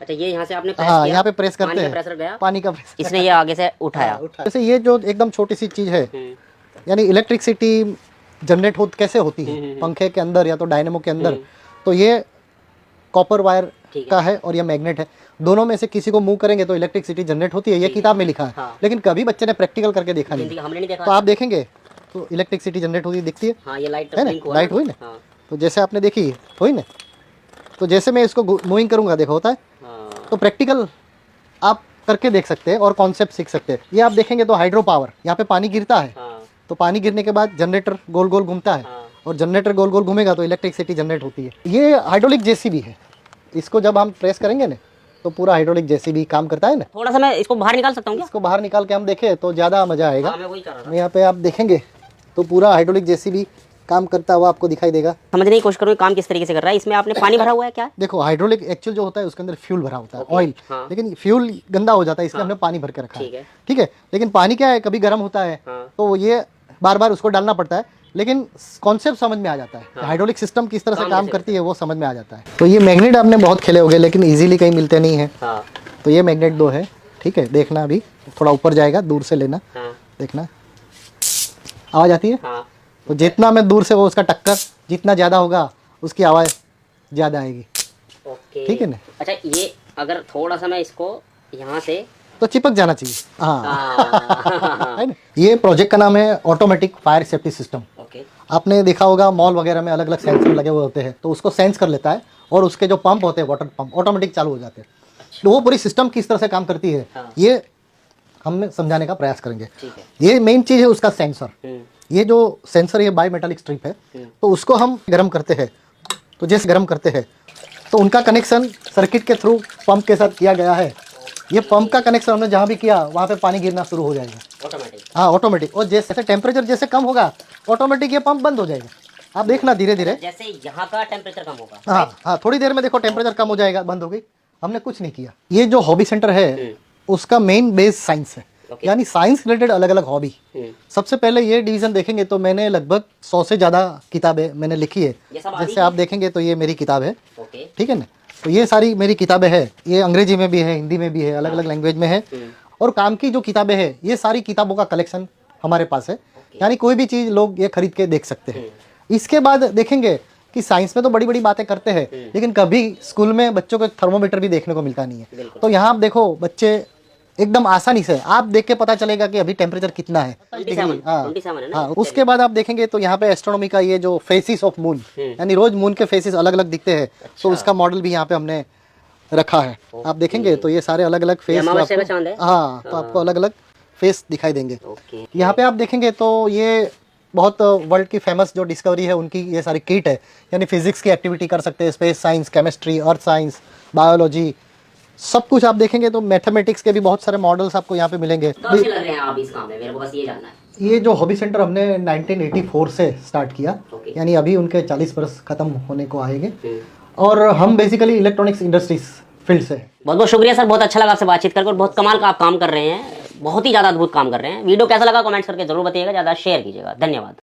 अच्छा, ये यहाँ से आपने प्रेस हाँ, किया, यहाँ पे प्रेस करते पानी का हैं, प्रेशर गया, पानी का प्रेस, इसने ये आगे से उठाया। जैसे ये जो एकदम छोटी सी चीज़ है, यानी इलेक्ट्रिसिटी जनरेट कैसे होती है पंखे के अंदर या तो डायनेमो के अंदर, तो ये कॉपर वायर का है और ये मैग्नेट है। दोनों में से किसी को मूव करेंगे तो इलेक्ट्रिसिटी जनरेट होती है, ये किताब में लिखा है। हाँ। लेकिन कभी बच्चे ने प्रैक्टिकल करके देखा नहीं, हमने नहीं देखा। तो आप देखेंगे तो इलेक्ट्रिसिटी जनरेट होती दिखती है। हाँ, ये लाइट है ना, लाइट हुई ना। तो जैसे आपने देखी हुई ना, तो जैसे मैं इसको मूविंग करूंगा देखो होता है। तो प्रैक्टिकल आप करके देख सकते हैं और कॉन्सेप्ट सीख सकते हैं। ये आप देखेंगे तो हाइड्रो पावर, यहाँ पे पानी गिरता है, तो पानी गिरने के बाद जनरेटर गोल गोल घूमता है, और जनरेटर गोल गोल घूमेगा तो इलेक्ट्रिसिटी जनरेट होती है। ये हाइड्रोलिक जेसीबी है, इसको जब हम प्रेस करेंगे ना तो पूरा हाइड्रोलिक जेसीबी काम करता है ना। थोड़ा सा मैं इसको बाहर निकाल सकता हूँ क्या? इसको बाहर निकाल के हम देखें तो ज़्यादा मज़ा आएगा। हाँ, मैं वही कर रहा था। यहाँ पे आप देखेंगे तो पूरा हाइड्रोलिक जेसीबी काम करता हुआ आपको दिखाई देगा। समझने की कोशिश करूँ काम किस तरीके से कर रहा है। इसमें आपने पानी भरा हुआ है क्या? देखो, हाइड्रोलिक एक्चुअल जो होता है उसके अंदर फ्यूल भरा होता है, ऑयल। लेकिन फ्यूल गंदा हो जाता है, इसलिए हमने पानी भर के रखा है। ठीक है, लेकिन पानी क्या है, कभी गर्म होता है तो ये बार बार उसको डालना पड़ता है, लेकिन कॉन्सेप्ट समझ में आ जाता है। हाइड्रोलिक सिस्टम किस तरह से काम करती है वो समझ में आ जाता है। तो ये मैग्नेट आपने बहुत खेले होंगे, लेकिन इजीली कहीं मिलते नहीं है। तो ये मैग्नेट 2 है, ठीक है, देखना अभी थोड़ा ऊपर जाएगा, दूर से लेना, देखना आवाज़ आती है। तो जितना मैं दूर से वो उसका टक्कर जितना ज़्यादा होगा उसकी आवाज़ ज़्यादा आएगी। ठीक है ना। अच्छा, ये अगर थोड़ा सा मैं इसको यहाँ से तो चिपक जाना चाहिए। हाँ है ना। ये प्रोजेक्ट का नाम है ऑटोमेटिक फायर सेफ्टी सिस्टम। आपने देखा होगा मॉल वगैरह में अलग अलग सेंसर लगे हुए होते हैं, तो उसको सेंस कर लेता है और उसके जो पंप होते हैं, वाटर पंप, ऑटोमेटिक चालू हो जाते हैं। तो वो पूरी सिस्टम किस तरह से काम करती है ये हम समझाने का प्रयास करेंगे। ये मेन चीज़ है उसका सेंसर। ये जो सेंसर ये बाई मेटालिक स्ट्रिप है, तो उसको हम गर्म करते हैं। तो जैसे गर्म करते हैं तो उनका कनेक्शन सर्किट के थ्रू पंप के साथ किया गया है। ये पंप का कनेक्शन हमने जहाँ भी किया वहाँ पे पानी गिरना शुरू हो जाएगा ऑटोमेटिक। हाँ, ऑटोमेटिक। और जैसे टेम्परेचर जैसे कम होगा ऑटोमेटिक ये पंप बंद हो जाएगा। आप देखना धीरे धीरे, जैसे यहाँ का टेम्परेचर कम होगा। हाँ हाँ, थोड़ी देर में देखो टेम्परेचर कम हो जाएगा, बंद हो गई। हमने कुछ नहीं किया। ये जो हॉबी सेंटर है उसका मेन बेस साइंस है, यानी साइंस रिलेटेड अलग अलग हॉबी। सबसे पहले ये डिवीजन देखेंगे तो मैंने लगभग 100 से ज़्यादा किताबें मैंने लिखी है। जैसे आप देखेंगे तो ये मेरी किताब है, ठीक है ना। तो ये सारी मेरी किताबें हैं, ये अंग्रेजी में भी है, हिंदी में भी है, अलग अलग लैंग्वेज में है। और काम की जो किताबें हैं ये सारी किताबों का कलेक्शन हमारे पास है, यानी कोई भी चीज़ लोग ये खरीद के देख सकते हैं। इसके बाद देखेंगे कि साइंस में तो बड़ी बड़ी बातें करते हैं, लेकिन कभी स्कूल में बच्चों को एक थर्मोमीटर भी देखने को मिलता नहीं है। तो यहाँ आप देखो बच्चे एकदम आसानी से आप देख के पता चलेगा कि अभी टेम्परेचर कितना है। हाँ, उसके बाद आप देखेंगे तो यहाँ पे एस्ट्रोनॉमी का ये जो फेसिस ऑफ मून, यानी रोज मून के फेसिस अलग अलग दिखते हैं, तो उसका मॉडल भी यहाँ पे हमने रखा है। आप देखेंगे तो ये सारे अलग अलग फेस, हाँ, तो आपको अलग अलग फेस दिखाई देंगे। यहाँ पे आप देखेंगे तो ये बहुत वर्ल्ड की फेमस जो डिस्कवरी है उनकी ये सारी किट है, यानी फिजिक्स की एक्टिविटी कर सकते हैं, space science, chemistry, earth science, biology, सब कुछ आप देखेंगे तो मैथमेटिक्स के भी बहुत सारे मॉडल्स आपको यहाँ पे मिलेंगे। कब से लग रहे हैं आप इस काम में, मेरे को बस ये जानना है। ये जो हॉबी सेंटर हमने 1984 से स्टार्ट किया, यानी अभी उनके 40 वर्ष खत्म होने को आएंगे। और हम बेसिकली इलेक्ट्रॉनिक्स इंडस्ट्रीज फील्ड से। बहुत बहुत शुक्रिया सर, बहुत अच्छा लगा आपसे बातचीत करके, और बहुत कमाल का आप काम कर रहे हैं, बहुत ही ज़्यादा अद्भुत काम कर रहे हैं। वीडियो कैसा लगा कमेंट्स करके जरूर बताइएगा, ज़्यादा शेयर कीजिएगा। धन्यवाद।